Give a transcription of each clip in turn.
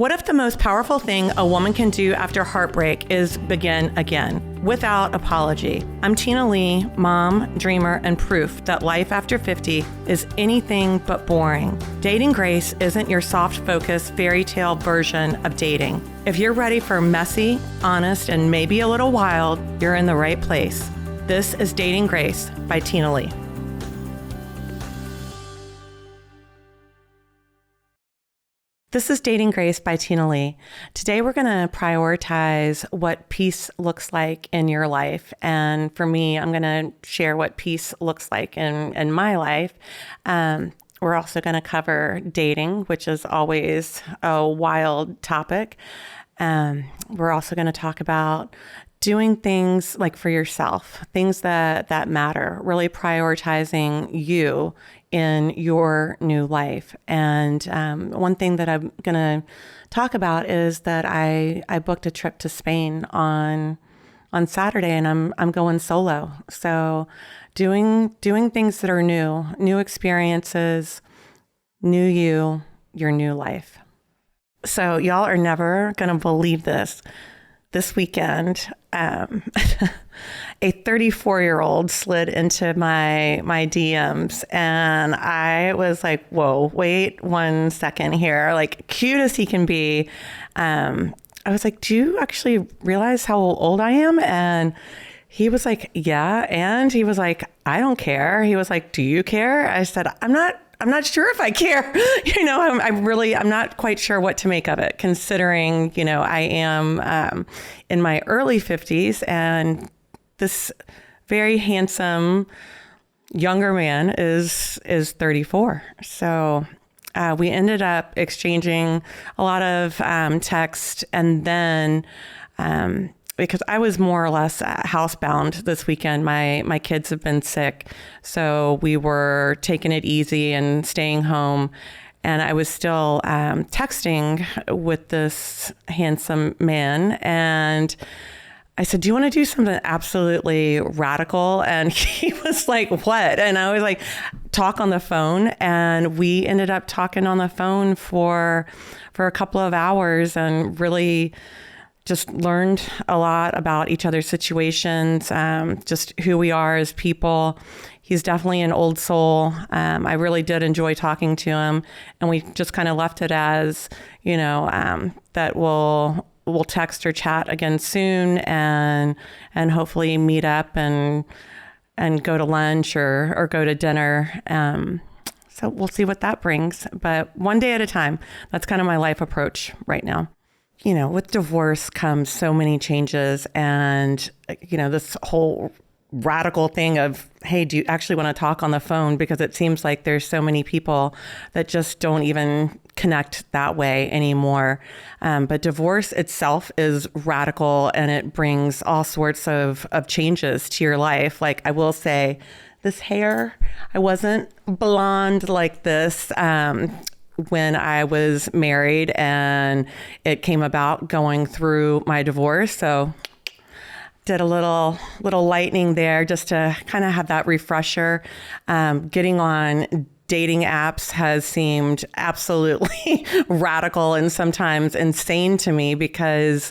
What if the most powerful thing a woman can do after heartbreak is begin again, without apology? I'm Tina Leigh, mom, dreamer, and proof that life after 50 is anything but boring. Dating Grace isn't your soft-focused fairy tale version of dating. If you're ready for messy, honest, and maybe a little wild, you're in the right place. This is Dating Grace by Tina Leigh. This is Dating Grace by Tina Leigh. Today we're going to prioritize what peace looks like in your life. And for me, I'm going to share what peace looks like in my life. We're also going to cover dating, which is always a wild topic. We're also going to talk about doing things like for yourself, things that matter, really prioritizing you in your new life. And one thing that I'm going to talk about is that I booked a trip to Spain on Saturday, and I'm going solo. So doing things that are new experiences, new you, your new life. So y'all are never going to believe this. This weekend, a 34-year-old slid into my DMs, and I was like, whoa, wait 1 second here. Like, cute as he can be. I was like, do you actually realize how old I am? And he was like, yeah. And he was like, I don't care. He was like, do you care? I said, I'm not sure if I care. I'm not quite sure what to make of it, considering, I am in my early 50s, and this very handsome younger man is 34. So we ended up exchanging a lot of text, and then because I was more or less housebound this weekend. My kids have been sick, so we were taking it easy and staying home. And I was still texting with this handsome man, and I said, do you want to do something absolutely radical? And he was like, what? And I was like, talk on the phone. And we ended up talking on the phone for a couple of hours, and really just learned a lot about each other's situations, just who we are as people. He's definitely an old soul. I really did enjoy talking to him, and we just kind of left it as, that we'll text or chat again soon, and hopefully meet up and go to lunch or go to dinner. So we'll see what that brings, but one day at a time. That's kind of my life approach right now. With divorce comes so many changes, and, this whole radical thing of, hey, do you actually want to talk on the phone? Because it seems like there's so many people that just don't even connect that way anymore. But divorce itself is radical, and it brings all sorts of changes to your life. Like, I will say, this hair, I wasn't blonde like this when I was married, and it came about going through my divorce. So did a little lightning there just to kind of have that refresher. Getting on dating apps has seemed absolutely radical and sometimes insane to me because,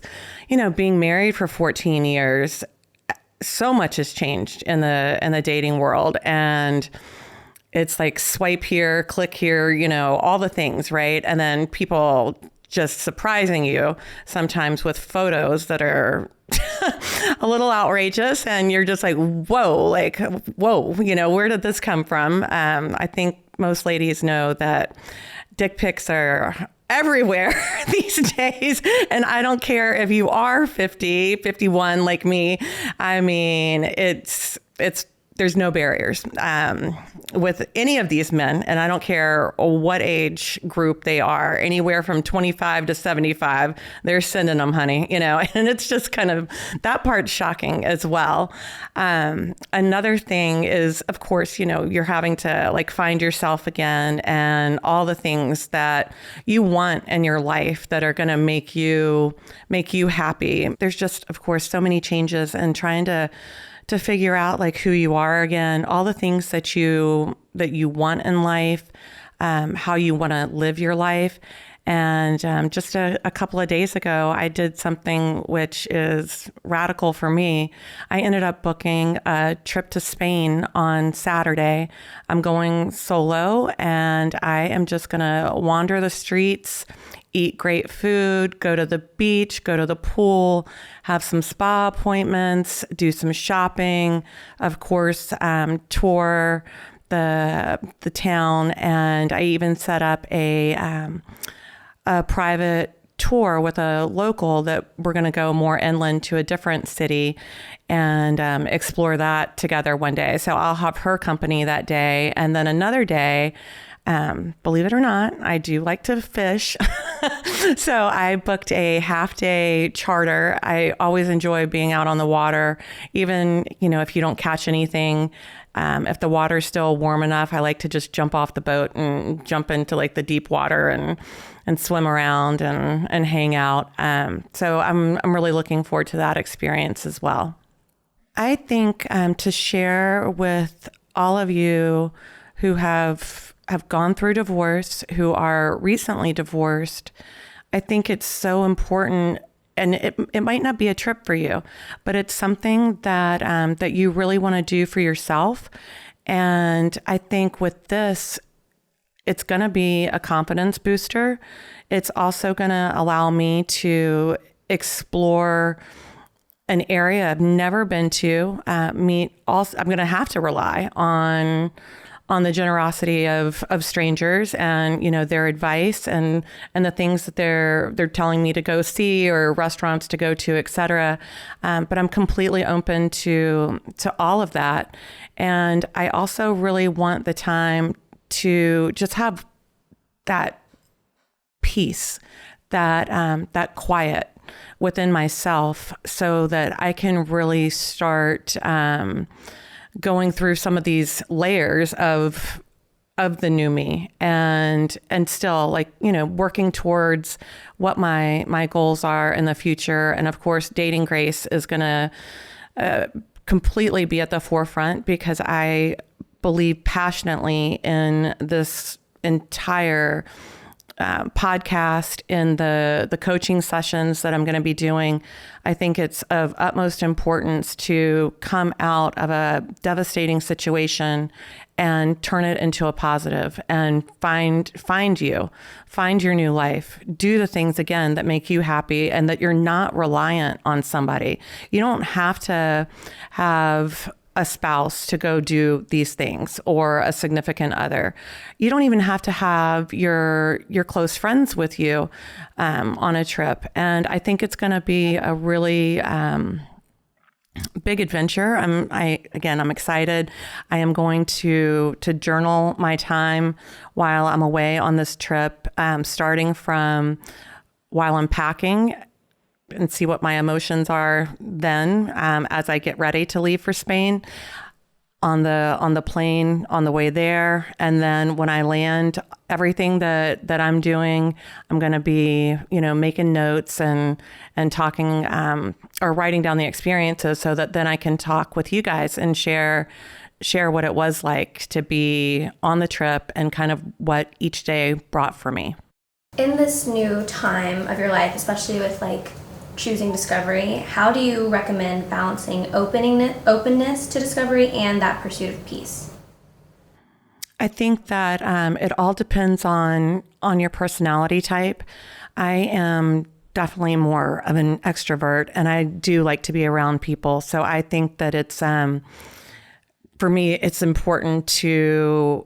being married for 14 years, so much has changed in the dating world. And it's like swipe here, click here, all the things, right? And then people just surprising you sometimes with photos that are a little outrageous, and you're just like, whoa, where did this come from? I think most ladies know that dick pics are everywhere these days. And I don't care if you are 50, 51 like me. I mean, there's no barriers with any of these men, and I don't care what age group they are, anywhere from 25 to 75, they're sending them, honey, and it's just kind of, that part's shocking as well. Another thing is, of course, you're having to find yourself again, and all the things that you want in your life that are going to make you happy. There's just, of course, so many changes, and trying to figure out who you are again, all the things that you want in life, how you want to live your life. And just a couple of days ago, I did something which is radical for me. I ended up booking a trip to Spain on Saturday. I'm going solo, and I am just going to wander the streets, eat great food, go to the beach, go to the pool, have some spa appointments, do some shopping, of course, tour the town. And I even set up a private tour with a local that we're going to go more inland to a different city and explore that together one day. So I'll have her company that day. And then another day, believe it or not, I do like to fish. So I booked a half-day charter. I always enjoy being out on the water, even, if you don't catch anything. If the water's still warm enough, I like to just jump off the boat and jump into like the deep water and swim around and hang out. So I'm really looking forward to that experience as well. I think to share with all of you who have gone through divorce, who are recently divorced, I think it's so important. And it might not be a trip for you, but it's something that you really want to do for yourself. And I think with this, it's going to be a confidence booster. It's also going to allow me to explore an area I've never been to. I'm going to have to rely on the generosity of strangers and, their advice and the things that they're telling me to go see or restaurants to go to, et cetera. But I'm completely open to all of that. And I also really want the time to just have that peace, that quiet within myself so that I can really start, going through some of these layers of the new me and still working towards what my goals are in the future. And of course, dating Grace is going to completely be at the forefront because I believe passionately in this entire podcast, in the coaching sessions that I'm going to be doing. I think it's of utmost importance to come out of a devastating situation and turn it into a positive and find your new life. Do the things again that make you happy and that you're not reliant on somebody. You don't have to have a spouse to go do these things or a significant other. You don't even have to have your close friends with you on a trip. And I think it's going to be a really big adventure. I'm excited. I am going to journal my time while I'm away on this trip, starting from while I'm packing, and see what my emotions are then as I get ready to leave for Spain on the plane on the way there. And then when I land, everything that I'm doing, I'm going to be, making notes and talking or writing down the experiences so that then I can talk with you guys and share what it was like to be on the trip and kind of what each day brought for me. In this new time of your life, especially with choosing discovery, how do you recommend balancing openness to discovery and that pursuit of peace? I think that it all depends on your personality type. I am definitely more of an extrovert, and I do like to be around people. So I think that it's for me, it's important to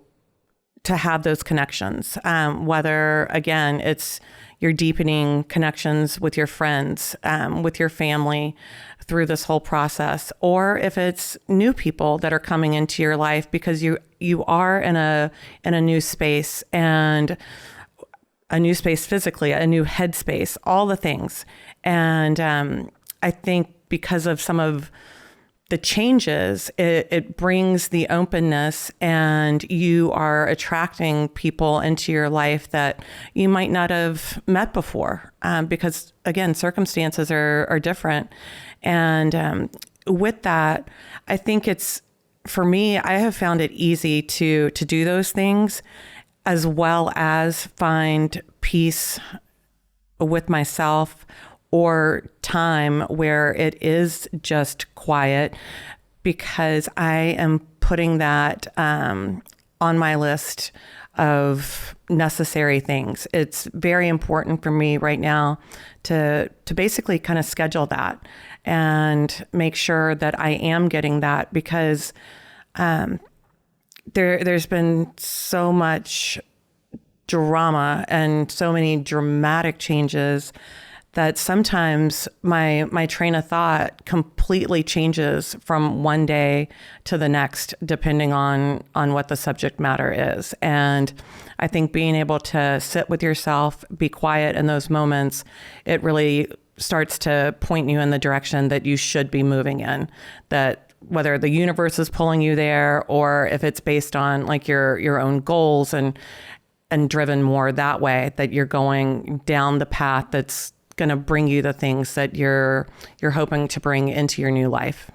have those connections. Whether again, it's you're deepening connections with your friends, with your family through this whole process, or if it's new people that are coming into your life because you are in a new space, and a new space physically, a new headspace, all the things. And I think because of some of the changes, it brings the openness, and you are attracting people into your life that you might not have met before, because again, circumstances are different. And with that, I think for me, I have found it easy to do those things as well as find peace with myself or time where it is just quiet, because I am putting that on my list of necessary things. It's very important for me right now to basically kind of schedule that and make sure that I am getting that, because there's been so much drama and so many dramatic changes that sometimes my train of thought completely changes from one day to the next, depending on what the subject matter is. And I think being able to sit with yourself, be quiet in those moments, it really starts to point you in the direction that you should be moving in. That whether the universe is pulling you there, or if it's based on like your own goals and driven more that way, that you're going down the path that's going to bring you the things that you're hoping to bring into your new life.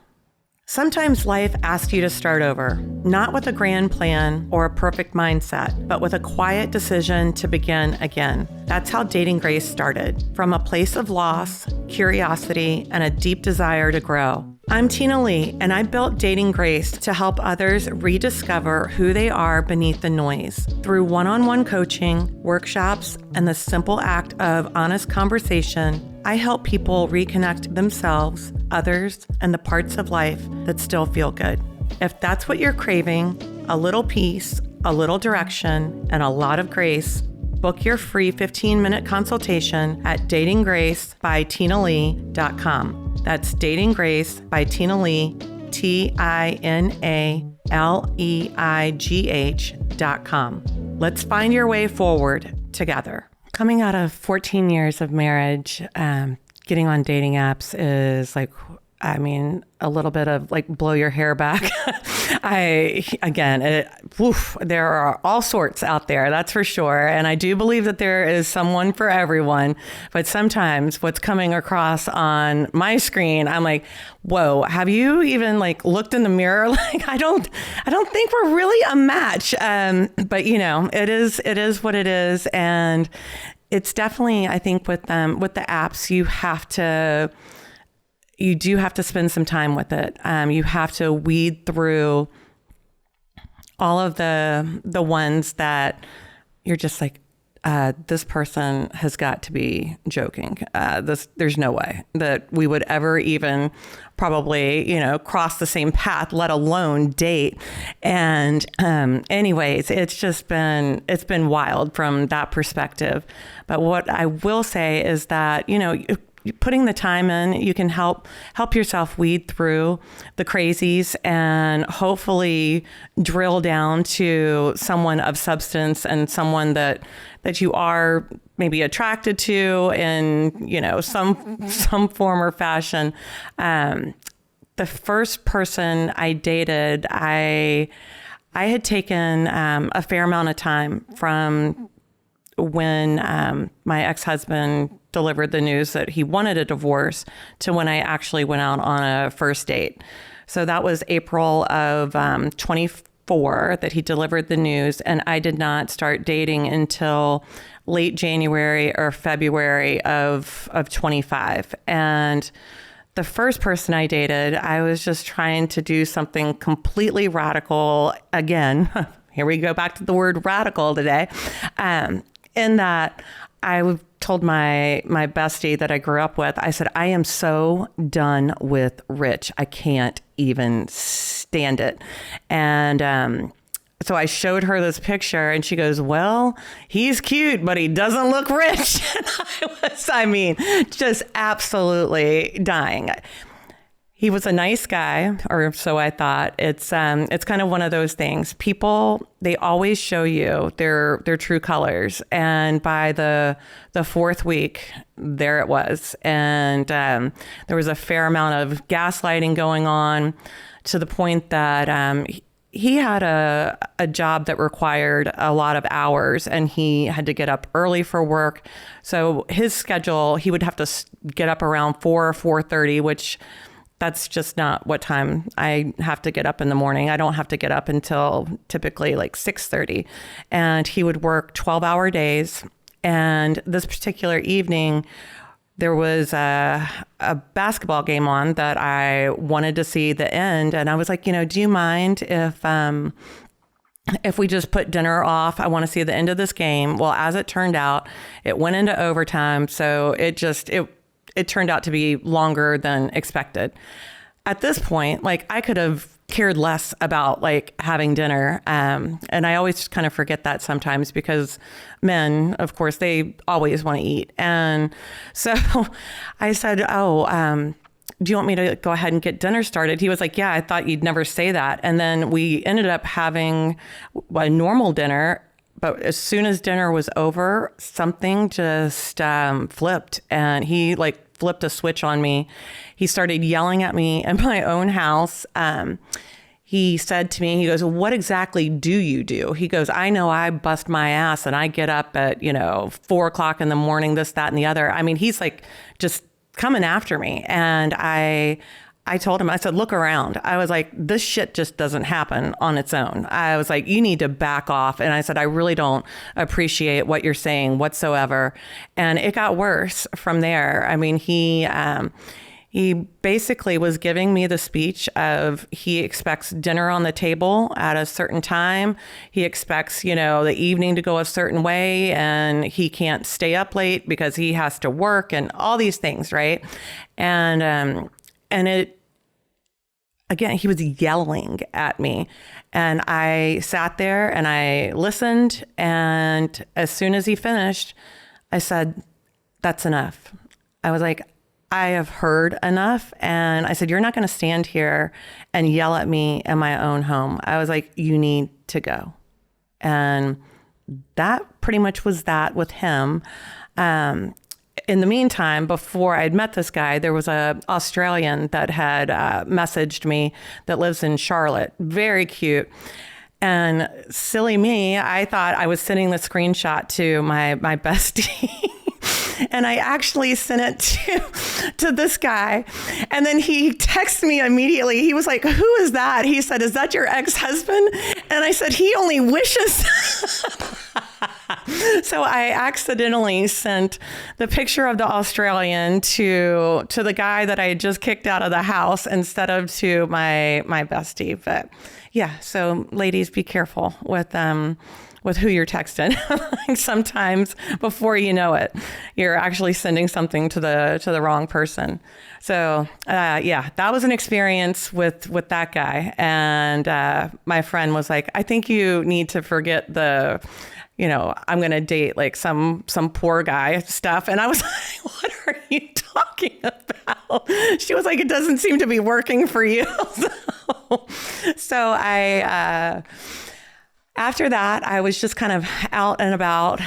Sometimes life asks you to start over, not with a grand plan or a perfect mindset, but with a quiet decision to begin again. That's how Dating Grace started, from a place of loss, curiosity, and a deep desire to grow. I'm Tina Leigh, and I built Dating Grace to help others rediscover who they are beneath the noise. Through one-on-one coaching, workshops, and the simple act of honest conversation, I help people reconnect themselves, others, and the parts of life that still feel good. If that's what you're craving, a little peace, a little direction, and a lot of grace, book your free 15-minute consultation at datinggracebytinalee.com. That's Dating Grace by Tina Leigh, TinaLeigh.com. Let's find your way forward together. Coming out of 14 years of marriage, getting on dating apps is like, I mean, a little bit of like blow your hair back. There are all sorts out there, that's for sure. And I do believe that there is someone for everyone. But sometimes what's coming across on my screen, I'm like, whoa, have you even like looked in the mirror? Like, I don't think we're really a match. But you know, it is what it is. And it's definitely, I think with the apps, you do have to spend some time with it. You have to weed through all of the ones that you're just like, this person has got to be joking. There's no way that we would ever even probably, cross the same path, let alone date. And anyways, it's been wild from that perspective. But what I will say is that, putting the time in, you can help yourself weed through the crazies and hopefully drill down to someone of substance and someone that you are maybe attracted to in, some form or fashion. The first person I dated, I had taken a fair amount of time from when my ex-husband delivered the news that he wanted a divorce to when I actually went out on a first date. So that was April of 24 that he delivered the news, and I did not start dating until late January or February of 25. And the first person I dated, I was just trying to do something completely radical. Again, here we go back to the word radical today. In that I told my bestie that I grew up with, I said, I am so done with Rich. I can't even stand it. And so I showed her this picture and she goes, well, he's cute, but he doesn't look rich. And I was just absolutely dying. He was a nice guy, or so I thought. It's kind of one of those things. People, they always show you their true colors, and by the fourth week, there it was. And there was a fair amount of gaslighting going on, to the point that he had a job that required a lot of hours, and he had to get up early for work. So his schedule, he would have to get up around 4 or 4:30, which that's just not what time I have to get up in the morning. I don't have to get up until typically like 6:30. And he would work 12-hour days. And this particular evening, there was a basketball game on that I wanted to see the end. And I was like, do you mind if we just put dinner off? I want to see the end of this game. Well, as it turned out, it went into overtime. So it turned out to be longer than expected. At this point, like, I could have cared less about like having dinner. And I always kind of forget that sometimes, because men, of course, they always want to eat. And so I said, do you want me to go ahead and get dinner started? He was like, yeah, I thought you'd never say that. And then we ended up having a normal dinner. But as soon as dinner was over, something just flipped, and he like flipped a switch on me. He started yelling at me in my own house. He said to me, he goes, what exactly do you do? He goes, I know I bust my ass and I get up at, 4 o'clock in the morning, this, that, and the other. I mean, he's like just coming after me. And I told him, I said, look around. I was like, this shit just doesn't happen on its own. I was like, you need to back off. And I said, I really don't appreciate what you're saying whatsoever. And it got worse from there. I mean, he basically was giving me the speech of, he expects dinner on the table at a certain time. He expects, the evening to go a certain way, and he can't stay up late because he has to work and all these things. Right. And it, again, he was yelling at me, and I sat there and I listened. And as soon as he finished, I said, that's enough. I was like, I have heard enough. And I said, you're not going to stand here and yell at me in my own home. I was like, you need to go. And that pretty much was that with him. In the meantime, before I'd met this guy, there was a Australian that had messaged me that lives in Charlotte. Very cute. And silly me, I thought I was sending the screenshot to my bestie. And I actually sent it to this guy. And then he texted me immediately. He was like, who is that? He said, is that your ex-husband? And I said, he only wishes. So I accidentally sent the picture of the Australian to the guy that I had just kicked out of the house instead of to my bestie. But yeah, so ladies, be careful with who you're texting. Sometimes before you know it, you're actually sending something to the wrong person. So yeah, that was an experience with that guy. And my friend was like, I think you need to forget the, I'm going to date like some poor guy stuff. And I was like, what are you talking about? She was like, it doesn't seem to be working for you. So I, after that, I was just kind of out and about,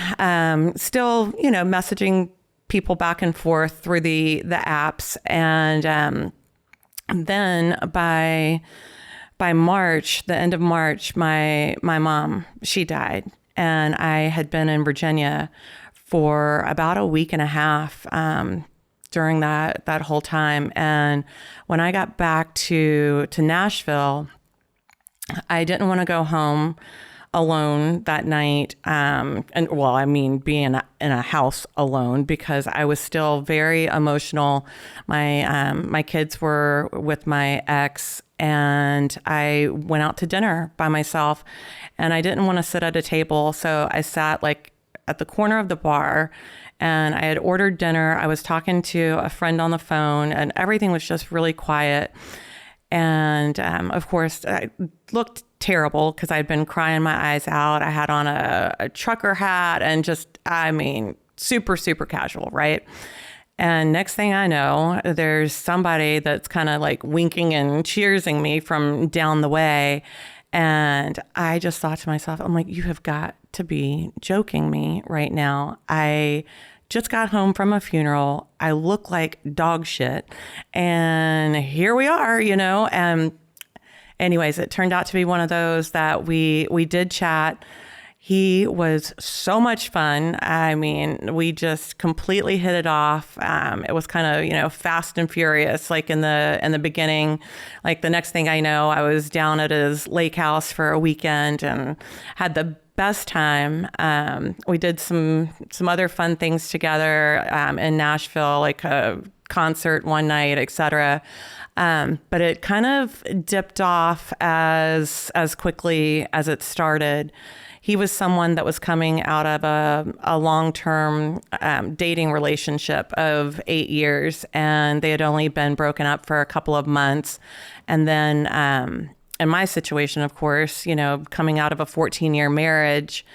still, messaging people back and forth through the apps. And then by March, the end of March, my mom, she died. And I had been in Virginia for about a week and a half during that whole time. And when I got back to Nashville, I didn't want to go home alone that night. Being in a house alone, because I was still very emotional. My kids were with my ex, and I went out to dinner by myself, and I didn't want to sit at a table. So I sat like at the corner of the bar, and I had ordered dinner. I was talking to a friend on the phone, and everything was just really quiet. And of course, I looked terrible because I'd been crying my eyes out. I had on a trucker hat and just, super, super casual, right? And next thing I know, there's somebody that's kind of like winking and cheersing me from down the way. And I just thought to myself, I'm like, you have got to be joking me right now. I just got home from a funeral. I look like dog shit. And here we are, and anyways, it turned out to be one of those that we did chat. He was so much fun. I mean, we just completely hit it off. It was kind of, fast and furious. Like in the beginning, like the next thing I know, I was down at his lake house for a weekend and had the best time. We did some other fun things together in Nashville, like a concert one night, etc. But it kind of dipped off as quickly as it started. He was someone that was coming out of a long-term dating relationship of 8 years, and they had only been broken up for a couple of months. And then in my situation, of course, coming out of a 14-year marriage.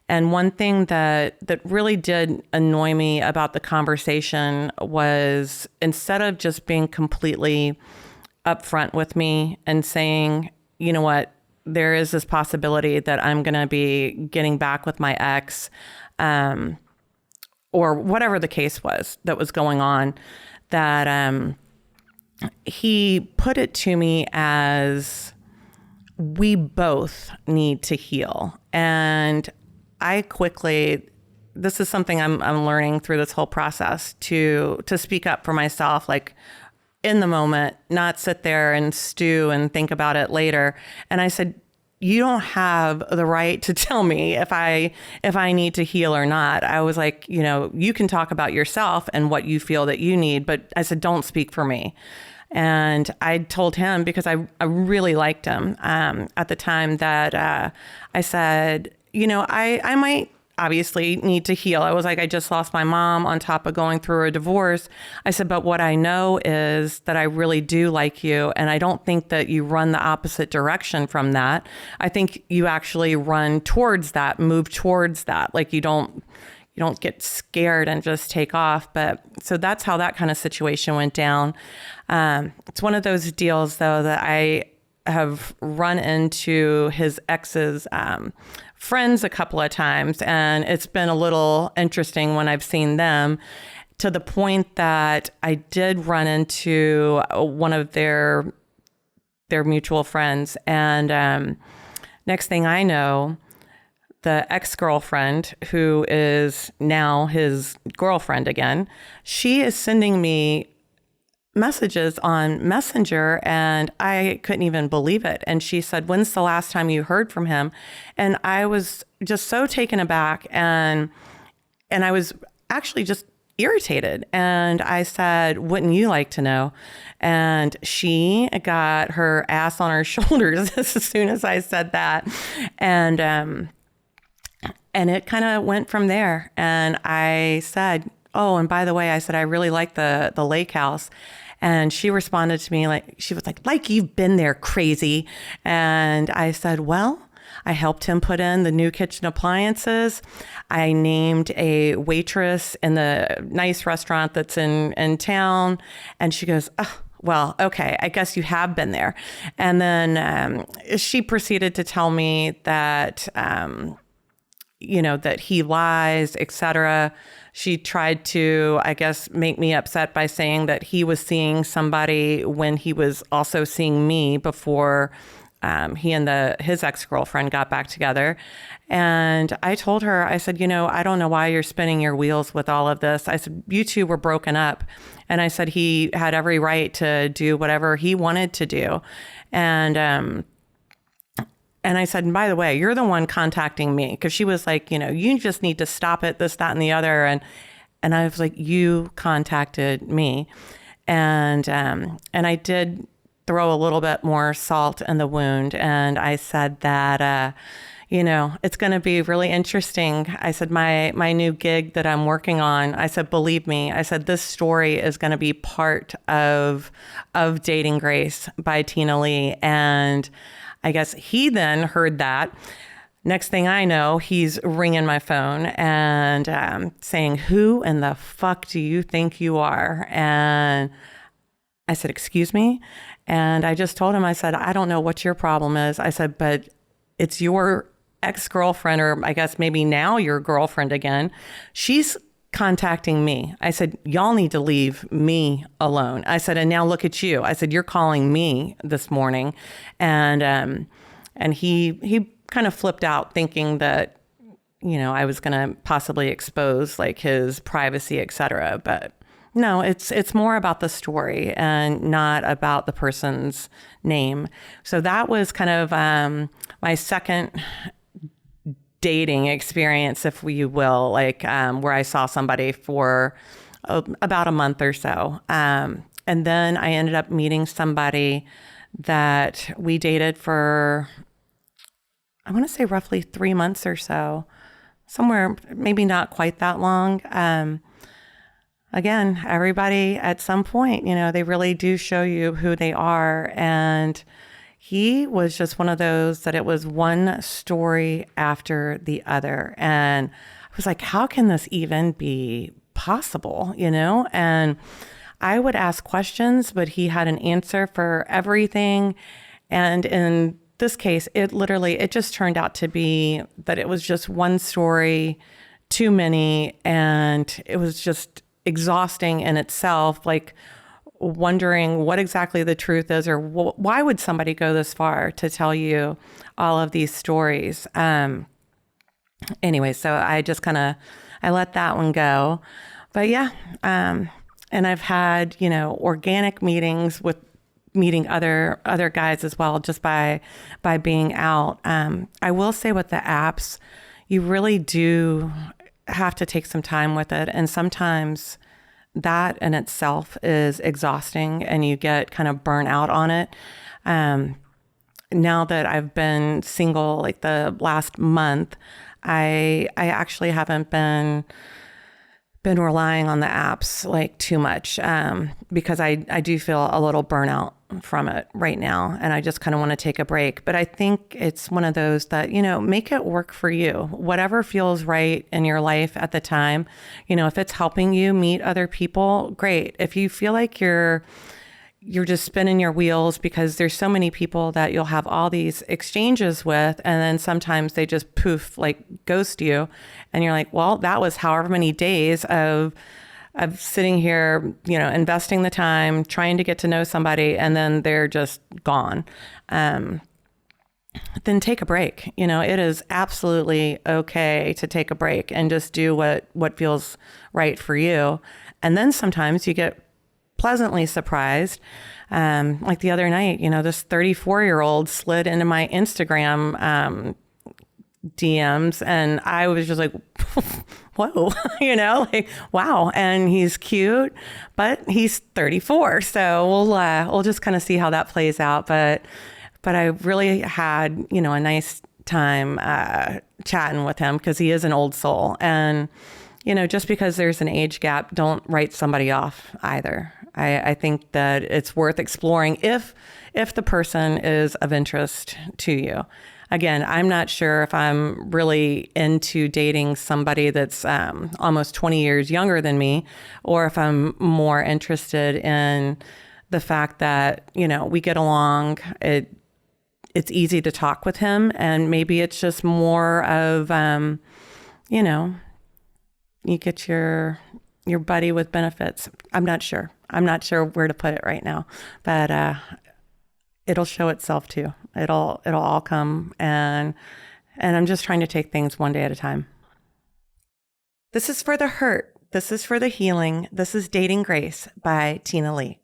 And one thing that really did annoy me about the conversation was, instead of just being completely upfront with me and saying, you know what, there is this possibility that I'm going to be getting back with my ex, or whatever the case was that was going on, that he put it to me as, we both need to heal. And I quickly, this is something I'm learning through this whole process, to speak up for myself, like in the moment, not sit there and stew and think about it later. And I said, you don't have the right to tell me if I need to heal or not. I was like, you can talk about yourself and what you feel that you need, but I said, don't speak for me. And I told him, because I really liked him at the time, that I said, I might obviously need to heal. I was like, I just lost my mom on top of going through a divorce. I said, but what I know is that I really do like you. And I don't think that you run the opposite direction from that. I think you actually run towards that, move towards that. Like you don't get scared and just take off. But so that's how that kind of situation went down. It's one of those deals, though, that I have run into his ex's friends a couple of times, and it's been a little interesting when I've seen them, to the point that I did run into one of their mutual friends, and next thing I know, the ex-girlfriend, who is now his girlfriend again, she is sending me messages on Messenger, and I couldn't even believe it. And she said, when's the last time you heard from him? And I was just so taken aback, and I was actually just irritated. And I said, wouldn't you like to know? And she got her ass on her shoulders as soon as I said that. And it kind of went from there. And I said, oh, and by the way, I said, I really like the lake house. And she responded to me she was like you've been there, crazy. And I said, well, I helped him put in the new kitchen appliances. I named a waitress in the nice restaurant that's in town. And she goes, oh, well, okay, I guess you have been there. And then she proceeded to tell me that, that he lies, etc. She tried to, I guess, make me upset by saying that he was seeing somebody when he was also seeing me before he and his ex-girlfriend got back together. And I told her, I said, I don't know why you're spinning your wheels with all of this. I said, you two were broken up. And I said, he had every right to do whatever he wanted to do. And I said, and by the way, you're the one contacting me, because she was like, you just need to stop it, this, that, and the other. And I was like, you contacted me. And I did throw a little bit more salt in the wound. And I said that, it's going to be really interesting. I said, my new gig that I'm working on, I said, believe me, I said, this story is going to be part of Dating Grace by Tina Leigh. And I guess he then heard that. Next thing I know, he's ringing my phone and saying, who in the fuck do you think you are? And I said, excuse me? And I just told him, I said, I don't know what your problem is. I said, but it's your ex-girlfriend, or I guess maybe now your girlfriend again. She's contacting me. I said, y'all need to leave me alone. I said, and now look at you. I said, you're calling me this morning. And he kind of flipped out, thinking that, I was going to possibly expose like his privacy, etc. But no, it's more about the story and not about the person's name. So that was kind of my second dating experience, if you will, like where I saw somebody for about a month or so. And then I ended up meeting somebody that we dated for, I want to say roughly 3 months or so, somewhere, maybe not quite that long. Again, everybody at some point, they really do show you who they are. And he was just one of those that it was one story after the other. And I was like, how can this even be possible, And I would ask questions, but he had an answer for everything. And in this case, it just turned out to be that it was just one story too many. And it was just exhausting in itself, like wondering what exactly the truth is, or why would somebody go this far to tell you all of these stories. Anyway, so I just I let that one go. But yeah, and I've had, organic meetings with meeting other guys as well, just by being out. I will say with the apps, you really do have to take some time with it. And sometimes that in itself is exhausting and you get kind of burnt out on it. Now that I've been single, like the last month, I actually haven't been relying on the apps like too much, because I do feel a little burnout from it right now. And I just kind of want to take a break. But I think it's one of those that, make it work for you, whatever feels right in your life at the time. If it's helping you meet other people, great. If you feel like you're just spinning your wheels because there's so many people that you'll have all these exchanges with, and then sometimes they just poof, like ghost you. And you're like, well, that was however many days of sitting here, investing the time, trying to get to know somebody, and then they're just gone. Then take a break. It is absolutely okay to take a break and just do what feels right for you. And then sometimes you get pleasantly surprised. Like the other night, this 34-year-old slid into my Instagram DMs, and I was just like, whoa, like, wow. And he's cute, but he's 34. So we'll just kind of see how that plays out. But I really had, a nice time chatting with him, because he is an old soul. And, just because there's an age gap, don't write somebody off either. I think that it's worth exploring if the person is of interest to you. Again, I'm not sure if I'm really into dating somebody that's almost 20 years younger than me, or if I'm more interested in the fact that, we get along. It's easy to talk with him, and maybe it's just more of, you get your buddy with benefits. I'm not sure where to put it right now, but it'll show itself too. It'll all come, and I'm just trying to take things one day at a time. This is for the hurt. This is for the healing. This is Dating Grace by Tina Leigh.